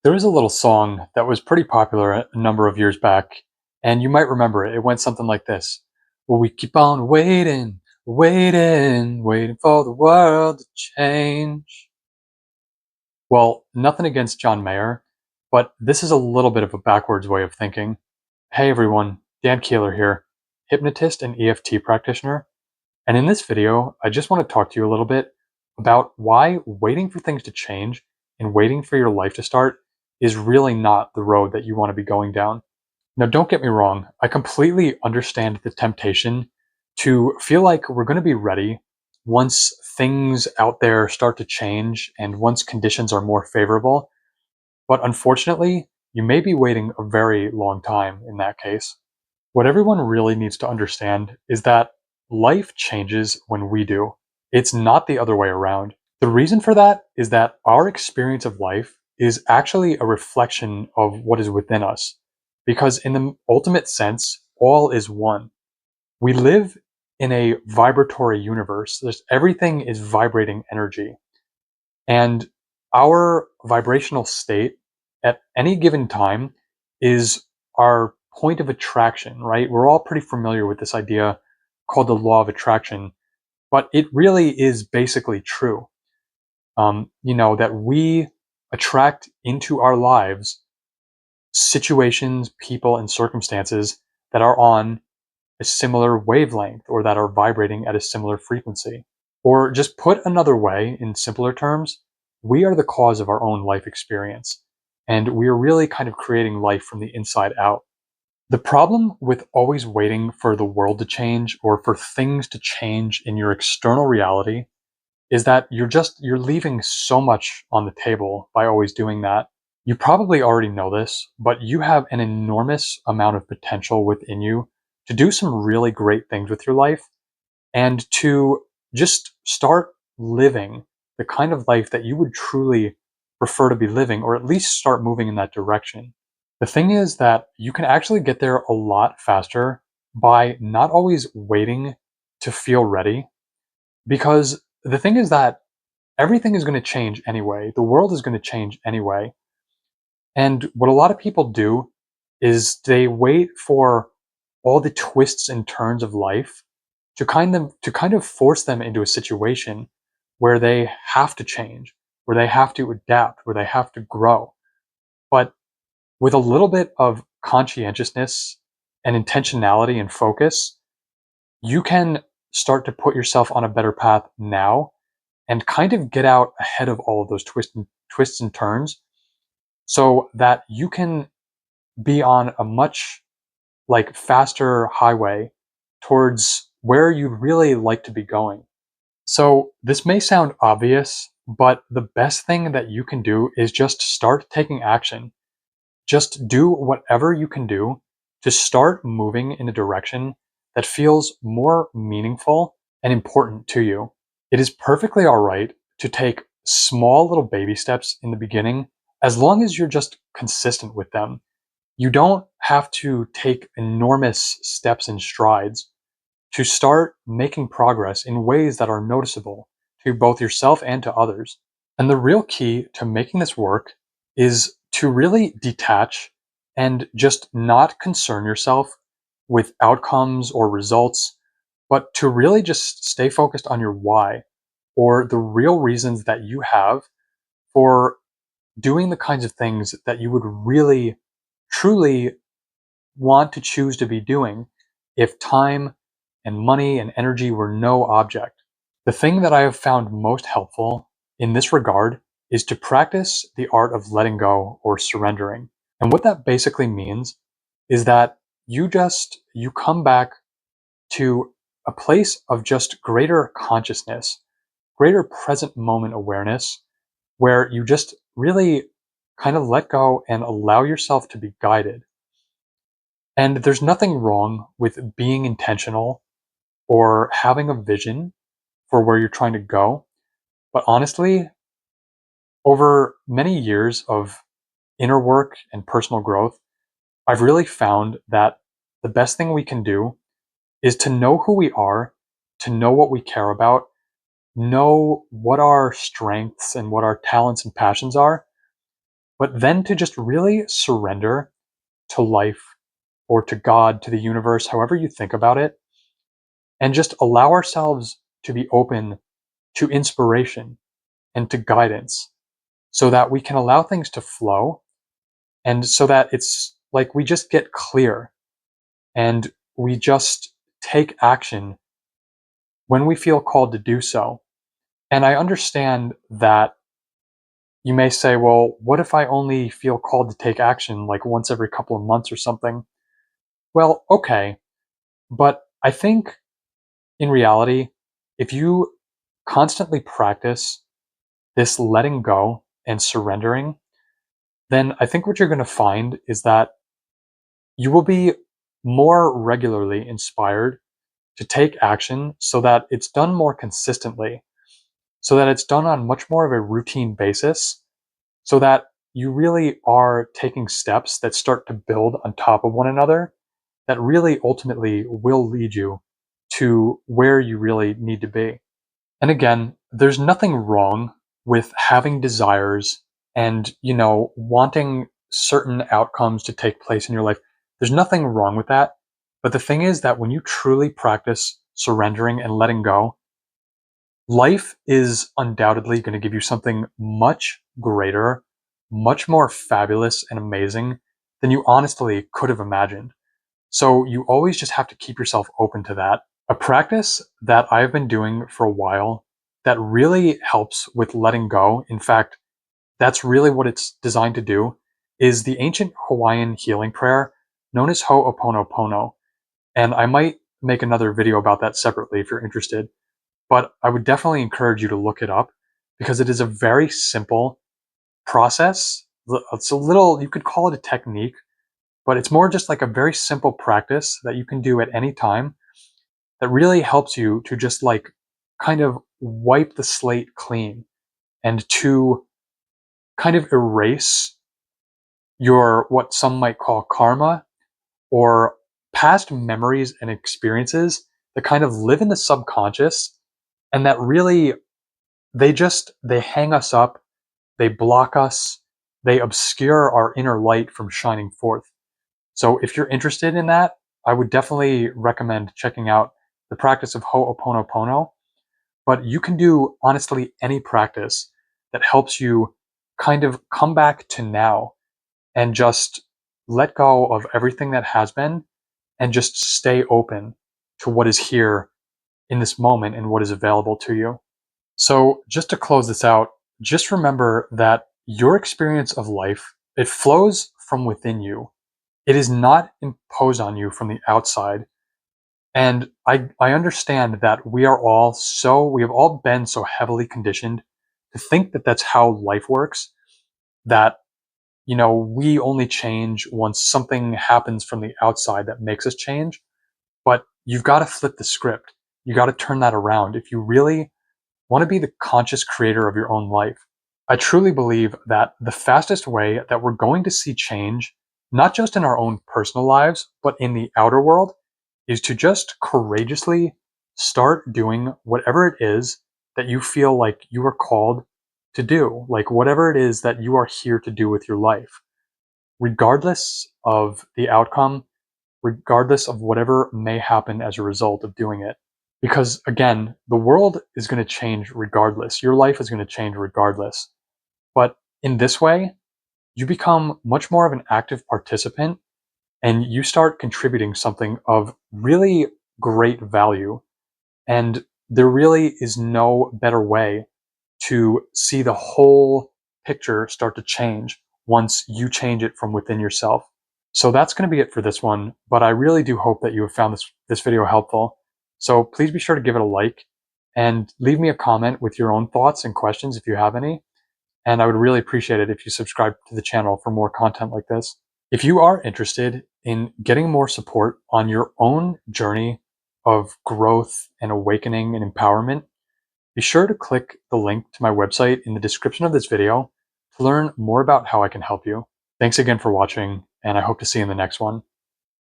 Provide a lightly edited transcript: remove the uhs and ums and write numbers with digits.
There is a little song that was pretty popular a number of years back, and you might remember it. It went something like this. Well, we keep on waiting, waiting, waiting for the world to change. Well, nothing against John Mayer, but this is a little bit of a backwards way of thinking. Hey everyone, Dan Keeler here, hypnotist and EFT practitioner. And in this video, I just want to talk to you a little bit about why waiting for things to change and waiting for your life to start is really not the road that you want to be going down. Now, don't get me wrong, I completely understand the temptation to feel like we're going to be ready once things out there start to change and once conditions are more favorable. But unfortunately, you may be waiting a very long time in that case. What everyone really needs to understand is that life changes when we do. It's not the other way around. The reason for that is that our experience of life is actually a reflection of what is within us. Because in the ultimate sense, all is one. We live in a vibratory universe. Everything is vibrating energy. And our vibrational state at any given time is our point of attraction, right? We're all pretty familiar with this idea called the law of attraction, but it really is basically true. That we attract into our lives situations, people, and circumstances that are on a similar wavelength or that are vibrating at a similar frequency. Or just put another way, in simpler terms, we are the cause of our own life experience. And we are really kind of creating life from the inside out. The problem with always waiting for the world to change or for things to change in your external reality is that you're leaving so much on the table by always doing that. You probably already know this, but you have an enormous amount of potential within you to do some really great things with your life and to just start living the kind of life that you would truly prefer to be living, or at least start moving in that direction. The thing is that you can actually get there a lot faster by not always waiting to feel ready, because the thing is that everything is going to change anyway. The world is going to change anyway. And what a lot of people do is they wait for all the twists and turns of life to kind of force them into a situation where they have to change, where they have to adapt, where they have to grow. But with a little bit of conscientiousness and intentionality and focus, you can start to put yourself on a better path now and kind of get out ahead of all of those twists and turns so that you can be on a much faster highway towards where you'd really like to be going. So this may sound obvious, but the best thing that you can do is just start taking action. Just do whatever you can do to start moving in a direction that feels more meaningful and important to you. It is perfectly all right to take small little baby steps in the beginning as long as you're just consistent with them. You don't have to take enormous steps and strides to start making progress in ways that are noticeable to both yourself and to others. And the real key to making this work is to really detach and just not concern yourself with outcomes or results, but to really just stay focused on your why, or the real reasons that you have for doing the kinds of things that you would really, truly want to choose to be doing if time and money and energy were no object. The thing that I have found most helpful in this regard is to practice the art of letting go or surrendering. And what that basically means is that you come back to a place of just greater consciousness, greater present moment awareness, where you just really kind of let go and allow yourself to be guided. And there's nothing wrong with being intentional or having a vision for where you're trying to go. But honestly, over many years of inner work and personal growth, I've really found that the best thing we can do is to know who we are, to know what we care about, know what our strengths and what our talents and passions are, but then to just really surrender to life or to God, to the universe, however you think about it, and just allow ourselves to be open to inspiration and to guidance so that we can allow things to flow and so that it's like we just get clear and we just take action when we feel called to do so. And I understand that you may say, well, what if I only feel called to take action like once every couple of months or something? Well, okay. But I think in reality, if you constantly practice this letting go and surrendering, then I think what you're going to find is that you will be more regularly inspired to take action so that it's done more consistently, so that it's done on much more of a routine basis, so that you really are taking steps that start to build on top of one another that really ultimately will lead you to where you really need to be. And again, there's nothing wrong with having desires and, wanting certain outcomes to take place in your life. There's nothing wrong with that. But the thing is that when you truly practice surrendering and letting go, life is undoubtedly going to give you something much greater, much more fabulous and amazing than you honestly could have imagined. So you always just have to keep yourself open to that. A practice that I've been doing for a while that really helps with letting go, in fact, that's really what it's designed to do, is the ancient Hawaiian healing prayer known as Ho'oponopono. And I might make another video about that separately if you're interested, but I would definitely encourage you to look it up because it is a very simple process. It's a little, you could call it a technique, but it's more just like a very simple practice that you can do at any time that really helps you to just like kind of wipe the slate clean and to kind of erase your what some might call karma or past memories and experiences that kind of live in the subconscious and that really they hang us up, they block us, they obscure our inner light from shining forth. So if you're interested in that, I would definitely recommend checking out the practice of Ho'oponopono. But you can do honestly any practice that helps you kind of come back to now and just let go of everything that has been and just stay open to what is here in this moment and what is available to you. So just to close this out, just remember that your experience of life, it flows from within you. It is not imposed on you from the outside. And I understand that we have all been so heavily conditioned to think that that's how life works, that, we only change once something happens from the outside that makes us change. But you've got to flip the script. You got to turn that around if you really want to be the conscious creator of your own life. I truly believe that the fastest way that we're going to see change, not just in our own personal lives, but in the outer world, is to just courageously start doing whatever it is that you feel like you are called to do, like whatever it is that you are here to do with your life, regardless of the outcome, regardless of whatever may happen as a result of doing it. Because again, the world is going to change regardless. Your life is going to change regardless. But in this way, you become much more of an active participant and you start contributing something of really great value. And there really is no better way to see the whole picture start to change once you change it from within yourself. So that's going to be it for this one, but I really do hope that you have found this video helpful. So please be sure to give it a like and leave me a comment with your own thoughts and questions if you have any. And I would really appreciate it if you subscribe to the channel for more content like this. If you are interested in getting more support on your own journey of growth and awakening and empowerment, be sure to click the link to my website in the description of this video to learn more about how I can help you. Thanks again for watching, and I hope to see you in the next one.